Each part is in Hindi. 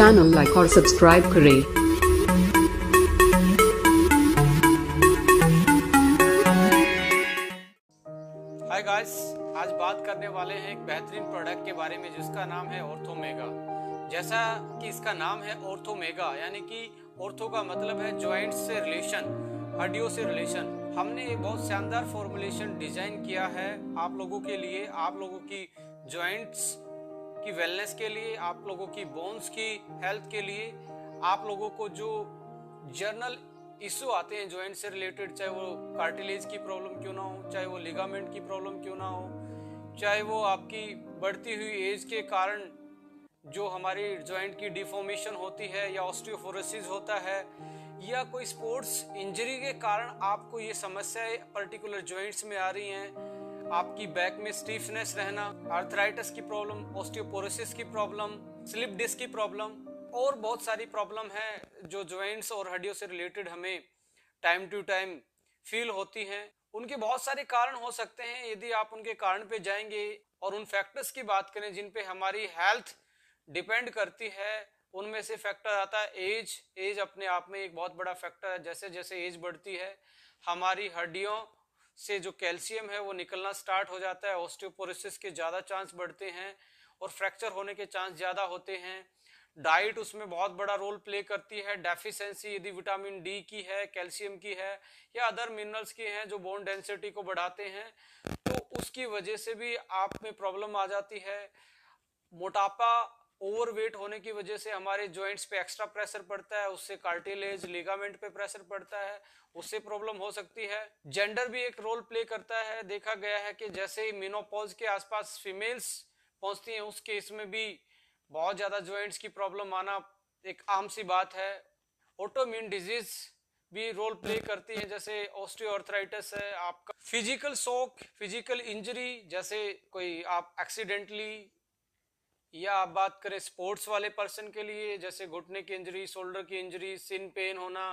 चैनल लाइक और सब्सक्राइब करें। हाय गाइस, आज बात करने वाले हैं एक बेहतरीन प्रोडक्ट के बारे में जिसका नाम है ऑर्थोमेगा। जैसा कि इसका नाम है ऑर्थोमेगा, यानी कि ऑर्थो का मतलब है जॉइंट से रिलेशन, हड्डियों से रिलेशन। हमने एक बहुत शानदार फॉर्मुलेशन डिजाइन किया है आप लोगों के लिए, आप लोगों की जॉइंट्स की वेलनेस के लिए, आप लोगों की बोन्स की हेल्थ के लिए, आप लोगों को जो जर्नल इशू आते हैं जॉइंट से रिलेटेड, चाहे वो कार्टिलेज की प्रॉब्लम क्यों ना हो, चाहे वो लिगामेंट की प्रॉब्लम क्यों ना हो, चाहे वो आपकी बढ़ती हुई एज के कारण जो हमारी जॉइंट की डिफॉर्मेशन होती है या ऑस्टियोपोरोसिस होता है, या कोई स्पोर्ट्स इंजरी के कारण आपको ये समस्याएं पर्टिकुलर जॉइंट्स में आ रही हैं, आपकी बैक में स्टीफनेस रहना, आर्थराइटिस की प्रॉब्लम, ऑस्टियोपोरोसिस की प्रॉब्लम, स्लिप डिस्क की प्रॉब्लम और बहुत सारी प्रॉब्लम है जो जॉइंट्स और हड्डियों से रिलेटेड हमें टाइम टू टाइम फील होती हैं। उनके बहुत सारे कारण हो सकते हैं। यदि आप उनके कारण पे जाएंगे और उन फैक्टर्स की बात करें जिन पे हमारी हेल्थ डिपेंड करती है, उनमें से फैक्टर आता है एज अपने आप में एक बहुत बड़ा फैक्टर है। जैसे जैसे एज बढ़ती है हमारी हड्डियों से जो कैल्शियम है वो निकलना स्टार्ट हो जाता है, ऑस्टियोपोरोसिस के ज़्यादा चांस बढ़ते हैं और फ्रैक्चर होने के चांस ज़्यादा होते हैं। डाइट उसमें बहुत बड़ा रोल प्ले करती है। डेफिशिएंसी यदि विटामिन डी की है, कैल्शियम की है या अदर मिनरल्स की हैं जो बोन डेंसिटी को बढ़ाते हैं, तो उसकी वजह से भी आप में प्रॉब्लम आ जाती है। मोटापा, ओवरवेट होने की वजह से हमारे जॉइंट्स पे एक्स्ट्रा प्रेशर पड़ता है, उससे कार्टिलेज, लिगामेंट पे प्रेशर पड़ता है, उससे प्रॉब्लम हो सकती है। जेंडर भी एक रोल प्ले करता है। देखा गया है कि जैसे ही मेनोपॉज के आसपास फीमेल्स पहुंचती हैं उस केस में भी बहुत ज्यादा जॉइंट्स की प्रॉब्लम आना एक आम सी बात है। ऑटोइम्यून डिजीज भी रोल प्ले करती है, जैसे ऑस्टियोआर्थराइटिस है। आपका फिजिकल शॉक, फिजिकल इंजरी, जैसे कोई आप एक्सीडेंटली, या आप बात करें स्पोर्ट्स वाले पर्सन के लिए जैसे घुटने की इंजरी, शोल्डर की इंजरी, सिन पेन होना,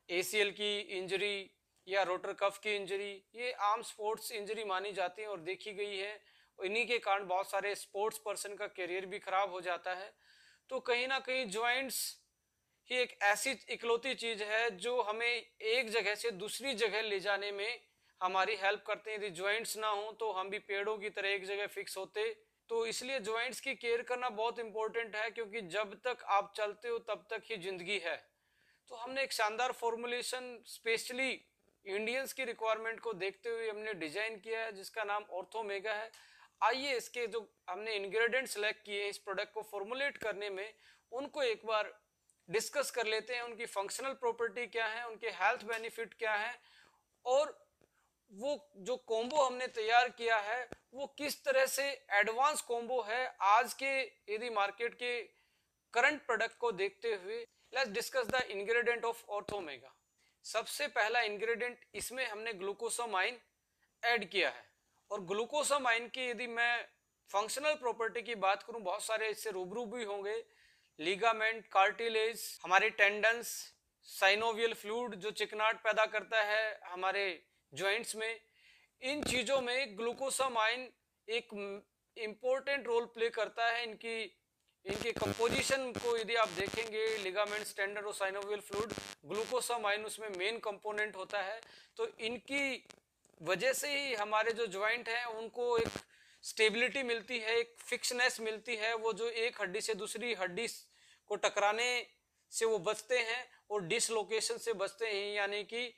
एसीएल की इंजरी या रोटर कफ की इंजरी, ये आम स्पोर्ट्स इंजरी मानी जाती है और देखी गई है। इन्हीं के कारण बहुत सारे स्पोर्ट्स पर्सन का करियर भी खराब हो जाता है। तो कहीं ना कहीं जॉइंट्स ही एक ऐसी इकलौती चीज है जो हमें एक जगह से दूसरी जगह ले जाने में हमारी हेल्प करते हैं। यदि जॉइंट्स ना हो तो हम भी पेड़ों की तरह एक जगह फिक्स होते। तो इसलिए जॉइंट्स की केयर करना बहुत इंपॉर्टेंट है, क्योंकि जब तक आप चलते हो तब तक ही जिंदगी है। तो हमने एक शानदार फॉर्मुलेशन स्पेशली इंडियंस की रिक्वायरमेंट को देखते हुए हमने डिजाइन किया है जिसका नाम ऑर्थोमेगा है। आइए इसके जो हमने इंग्रेडिएंट सेलेक्ट किए इस प्रोडक्ट को फॉर्मुलेट करने में, उनको एक बार डिस्कस कर लेते हैं। उनकी फंक्शनल प्रॉपर्टी क्या है, उनके हेल्थ बेनिफिट क्या है, और वो जो कॉम्बो हमने तैयार किया है वो किस तरह से एडवांस कॉम्बो है आज के यदि मार्केट के करंट प्रोडक्ट को देखते हुए। Let's discuss the ingredient of Orthomega. सबसे पहला इंग्रेडिएंट, इसमें हमने ग्लूकोसामाइन ऐड किया है। और ग्लूकोसामाइन की यदि मैं फंक्शनल प्रॉपर्टी की बात करूं, बहुत सारे इससे रूबरू भी होंगे। लिगामेंट, कार्टिलेज, हमारे टेंडन्स, साइनोवियल फ्लूइड जो चिकनाट पैदा करता है हमारे जॉइंट्स में, इन चीजों में ग्लूकोसामाइन एक इंपॉर्टेंट रोल प्ले करता है। इनकी कंपोजिशन को यदि आप देखेंगे, लिगामेंट्स, टेंडन और साइनोवियल फ्लूइड, ग्लूकोसामाइन उसमें मेन कंपोनेंट होता है। तो इनकी वजह से ही हमारे जो जॉइंट हैं उनको एक स्टेबिलिटी मिलती है, एक फिक्सनेस मिलती है। वो जो एक हड्डी से दूसरी हड्डी को टकराने से वो बचते हैं और डिसलोकेशन से बचते हैं, यानी कि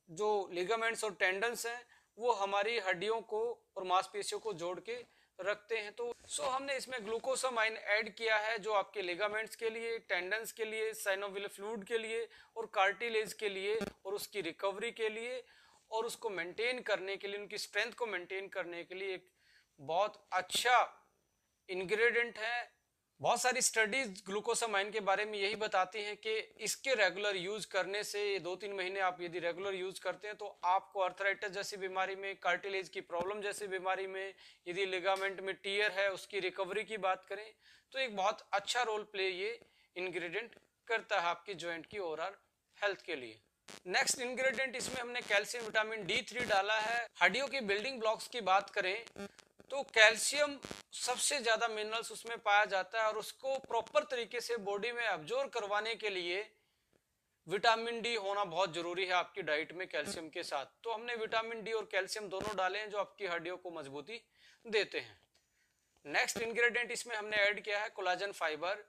जो लिगामेंट्स और टेंडन्स हैं वो हमारी हड्डियों को और मांसपेशियों को जोड़ के रखते हैं। तो हमने इसमें ग्लूकोसामाइन ऐड किया है जो आपके लिगामेंट्स के लिए, टेंडन्स के लिए, साइनोवियल फ्लूइड के लिए और कार्टिलेज के लिए और उसकी रिकवरी के लिए और उसको मेंटेन करने के लिए, उनकी स्ट्रेंथ को मेंटेन करने के लिए एक बहुत अच्छा इंग्रेडिएंट है। बहुत सारी स्टडीज ग्लूकोसामाइन के बारे में यही बताती हैं कि इसके रेगुलर यूज करने से 2-3 महीने आप यदि रेगुलर यूज करते हैं तो आपको आर्थराइटिस जैसी बीमारी में, कार्टिलेज की प्रॉब्लम जैसी बीमारी में, यदि लिगामेंट में टियर है उसकी रिकवरी की बात करें तो एक बहुत अच्छा रोल प्ले ये इंग्रेडिएंट करता है आपकी जॉइंट की ओवरऑल हेल्थ के लिए। नेक्स्ट इंग्रेडिएंट, इसमें हमने कैल्शियम विटामिन D3 डाला है। हड्डियों की बिल्डिंग ब्लॉक्स की बात करें तो कैल्शियम सबसे ज्यादा मिनरल्स उसमें पाया जाता है और उसको प्रॉपर तरीके से बॉडी में अब्जॉर्ब करवाने के लिए विटामिन डी होना बहुत जरूरी है आपकी डाइट में कैल्शियम के साथ। तो हमने विटामिन डी और कैल्शियम दोनों डाले हैं जो आपकी हड्डियों को मजबूती देते हैं। नेक्स्ट इंग्रेडिएंट इसमें हमने ऐड किया है collagen fibre.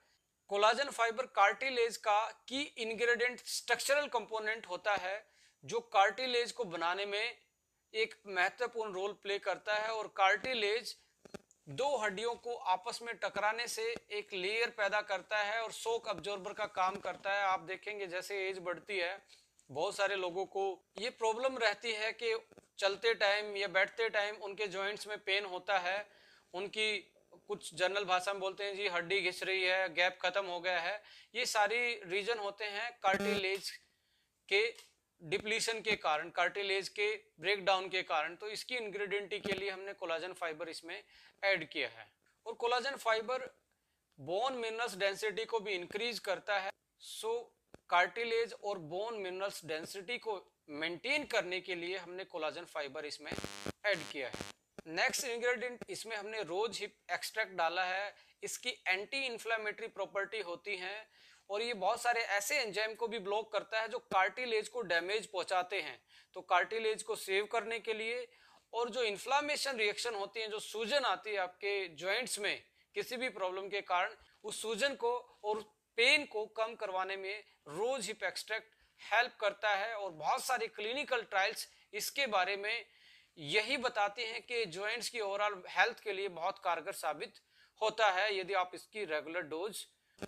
Collagen fibre cartilage का की इंग्रेडिएंट स्ट्रक्चरल कंपोनेंट होता है जो कार्टिलेज को बनाने में एक महत्वपूर्ण रोल प्ले करता है और कार्टिलेज दो हड्डियों को आपस में टकराने से एक लेयर पैदा करता है और शॉक अब्जॉर्बर का काम करता है। आप देखेंगे जैसे एज बढ़ती है बहुत सारे लोगों को ये प्रॉब्लम रहती है कि चलते टाइम या बैठते टाइम उनके जॉइंट्स में पेन होता है, उनकी कुछ जनरल भाषा में बोलते हैं जी हड्डी घिस रही है, गैप खत्म हो गया है। ये सारी रीजन होते हैं कार्टिलेज के डिप्लीशन के कारण, कार्टिलेज के ब्रेकडाउन के कारण। तो इसकी इंग्रेडिएंट के लिए हमने कोलाजन फाइबर इसमें ऐड किया है। और collagen fibre bone minerals density को भी इंक्रीज करता है। सो कार्टिलेज और बोन मिनरल्स डेंसिटी को मेंटेन करने के लिए हमने कोलाजन फाइबर इसमें ऐड किया है। नेक्स्ट इंग्रेडिएंट इसमें हमने रोज हिप एक्सट्रैक्ट डाला है। इसकी एंटी इंफ्लेमेटरी प्रॉपर्टी होती है और ये बहुत सारे ऐसे एंजाइम को भी ब्लॉक करता है जो कार्टिलेज को डैमेज पहुंचाते हैं। तो कार्टिलेज को सेव करने के लिए और जो इन्फ्लामेशन रिएक्शन होती है, जो सूजन आती है आपके जॉइंट्स में किसी भी प्रॉब्लम के कारण, उस सूजन को और पेन को कम करवाने में रोज हिप एक्सट्रैक्ट हेल्प करता है। और बहुत सारे क्लिनिकल ट्रायल्स इसके बारे में यही बताते हैं कि जॉइंट्स की ओवरऑल हेल्थ के लिए बहुत कारगर साबित होता है यदि आप इसकी रेगुलर डोज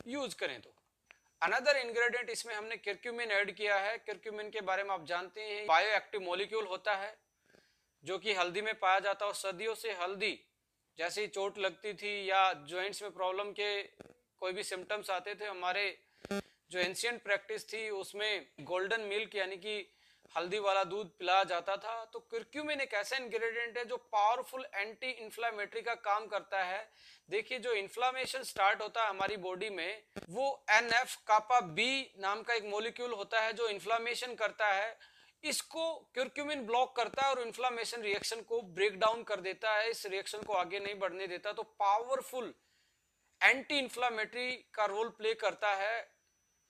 यूज करें तो। अनदर इंग्रेडिएंट इसमें हमने कर्क्यूमिन ऐड किया है। कर्क्यूमिन के बारे में आप जानते हैं बायो एक्टिव मॉलिक्यूल होता है जो कि हल्दी में पाया जाता है। सदियों से हल्दी जैसे ही चोट लगती थी या जॉइंट्स में प्रॉब्लम के कोई भी सिम्टम्स आते थे, हमारे जो एंशिएंट प्रैक्टिस थी उसमें गोल्डन मिल्क यानी कि हल्दी वाला दूध पिलाया जाता था। तो कर्क्यूमिन एक ऐसा इंग्रेडिएंट है जो पावरफुल एंटी इंफ्लेमेटरी का काम करता है। देखिए जो इन्फ्लामेशन स्टार्ट होता है हमारी बॉडी में, वो NF कापा B नाम का एक मॉलिक्यूल होता है जो इन्फ्लामेशन करता है। इसको कर्क्यूमिन ब्लॉक करता है और इन्फ्लामेशन रिएक्शन को ब्रेक डाउन कर देता है, इस रिएक्शन को आगे नहीं बढ़ने देता। तो पावरफुल एंटी इंफ्लामेटरी का रोल प्ले करता है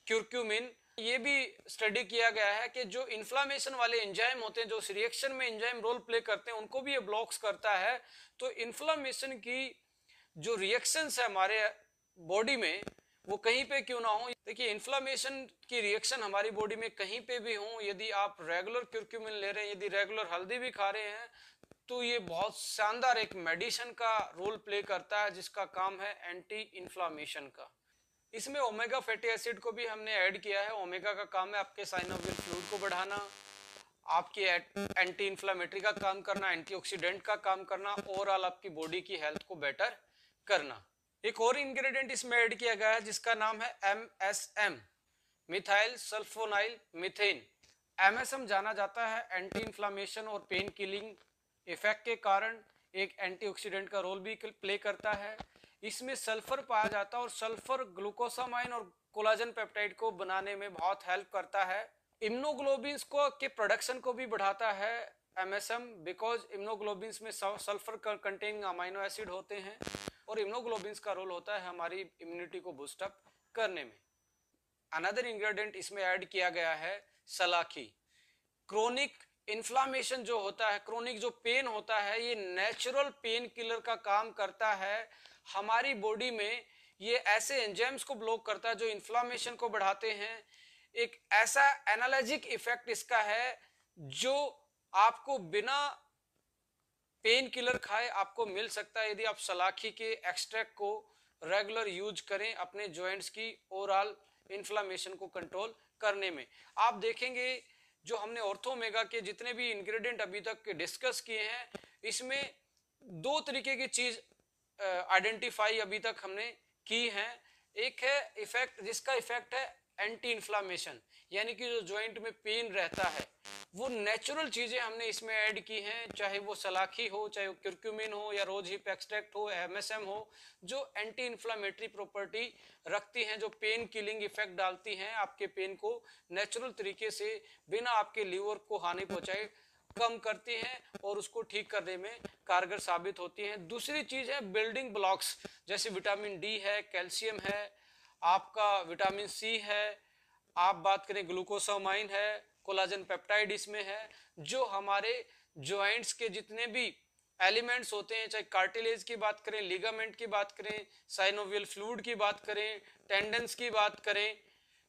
कर्क्यूमिन। ये भी स्टडी किया गया है कि जो इन्फ्लामेशन वाले एंजाइम होते हैं, जो उस रिएक्शन में एंजाइम रोल प्ले करते हैं, उनको भी ये ब्लॉक्स करता है। तो इन्फ्लामेशन की जो रिएक्शंस है हमारे बॉडी में वो कहीं पे क्यों ना हो, देखिए इन्फ्लामेशन की रिएक्शन हमारी बॉडी में कहीं पे भी हो, यदि आप रेगुलर कर्क्यूमिन ले रहे हैं, यदि रेगुलर हल्दी भी खा रहे हैं, तो ये बहुत शानदार एक मेडिसिन का रोल प्ले करता है जिसका काम है एंटी इन्फ्लामेशन का। इसमें ओमेगा फैटी एसिड को भी हमने ऐड किया है। ओमेगा का काम है आपके साइनोवियल फ्लूइड को बढ़ाना, आपकी एंटी इन्फ्लामेटरी का काम करना, एंटीऑक्सीडेंट का काम करना, ओवरऑल आपकी बॉडी की हेल्थ को बेटर करना। एक और इंग्रेडिएंट इसमें ऐड किया गया है जिसका नाम है MSM, methyl sulfonyl methane. MSM जाना जाता है एंटी इन्फ्लामेशन और पेन किलिंग इफेक्ट के कारण एक एंटीऑक्सीडेंट का रोल भी प्ले करता है। इसमें सल्फर पाया जाता है और सल्फर ग्लूकोसामाइन और कोलाजन पेप्टाइड को बनाने में बहुत हेल्प करता है। इम्यूनोग्लोबिन्स को के प्रोडक्शन को भी बढ़ाता है MSM, बिकॉज इम्यूनोग्लोबिन्स में सल्फर कंटेनिंग अमाइनो एसिड होते हैं और इम्यूनोग्लोबिन्स का रोल होता है हमारी इम्यूनिटी को बूस्ट अप करने में। अनदर इंग्रेडिएंट इसमें ऐड किया गया है सलाखी। क्रोनिक इन्फ्लामेशन जो होता है, क्रोनिक जो पेन होता है, ये नेचुरल पेन किलर का काम करता है हमारी बॉडी में। ये ऐसे एंजाइम्स को ब्लॉक करता है जो इन्फ्लामेशन को बढ़ाते हैं। एक ऐसा एनाल्जेसिक इफेक्ट इसका है जो आपको बिना पेन किलर खाए आपको मिल सकता है यदि आप सलाखी के एक्सट्रैक्ट को रेगुलर यूज करें अपने जॉइंट्स की ओवरऑल इन्फ्लामेशन को कंट्रोल करने में। आप देखेंगे जो हमने ऑर्थोमेगा के जितने भी इंग्रेडिएंट अभी तक डिस्कस किए हैं, इसमें दो तरीके की चीज आइडेंटिफाई अभी तक हमने की है। एक है इफेक्ट जिसका इफेक्ट है एंटी इन्फ्लामेशन, यानी कि जो जॉइंट में पेन रहता है वो नेचुरल चीजें हमने इसमें ऐड की हैं, चाहे वो सलाखी हो, चाहे वो कर्क्यूमिन हो या रोज हिप एक्सट्रैक्ट हो, MSM हो, जो एंटी इन्फ्लामेटरी प्रॉपर्टी रखती हैं, जो पेन किलिंग इफेक्ट डालती हैं, आपके पेन को नेचुरल तरीके से बिना आपके लीवर को हानि पहुंचाए कम करती हैं और उसको ठीक करने में कारगर साबित होती हैं। दूसरी चीज है बिल्डिंग ब्लॉक्स, जैसे विटामिन डी है, कैल्शियम है, आपका विटामिन सी है, आप बात करें ग्लूकोसामाइन है, कोलाजन पेप्टाइड इसमें है, जो हमारे जॉइंट्स के जितने भी एलिमेंट्स होते हैं, चाहे कार्टिलेज की बात करें, लिगामेंट की बात करें, साइनोवियल फ्लूइड की बात करें, टेंडन्स की बात करें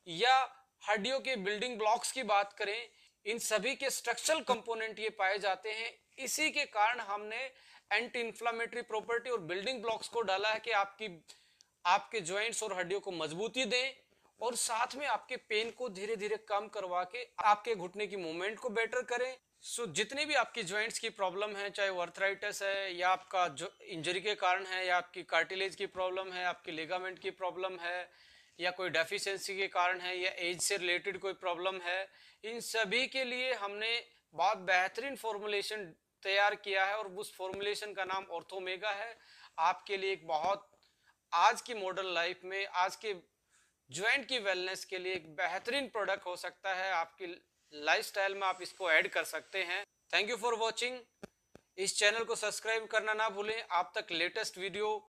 या हड्डियों के बिल्डिंग ब्लॉक्स की बात करें, इन सभी के स्ट्रक्चरल कंपोनेंट ये पाए जाते हैं। इसी के कारण हमने एंटी इंफ्लेमेटरी प्रॉपर्टी और बिल्डिंग ब्लॉक्स को डाला है कि आपके जॉइंट्स और हड्डियों को मजबूती दें और साथ में आपके पेन को धीरे धीरे कम करवा के आपके घुटने की मूवमेंट को बेटर करें। सो जितने भी आपकी जॉइंट्स की प्रॉब्लम है, चाहे वो अर्थराइटिस है या आपका जो इंजरी के कारण है या आपकी कार्टिलेज की प्रॉब्लम है, आपकी लिगामेंट की प्रॉब्लम है या कोई डेफिशिएंसी के कारण है या एज से रिलेटेड कोई प्रॉब्लम है, इन सभी के लिए हमने बहुत बेहतरीन फॉर्मुलेशन तैयार किया है और उस फॉर्मुलेशन का नाम ऑर्थोमेगा है। आपके लिए एक बहुत आज की मॉडर्न लाइफ में, आज के ज्वाइंट की वेलनेस के लिए एक बेहतरीन प्रोडक्ट हो सकता है। आपकी लाइफस्टाइल में आप इसको ऐड कर सकते हैं। Thank you for watching. इस चैनल को सब्सक्राइब करना ना भूलें। आप तक लेटेस्ट वीडियो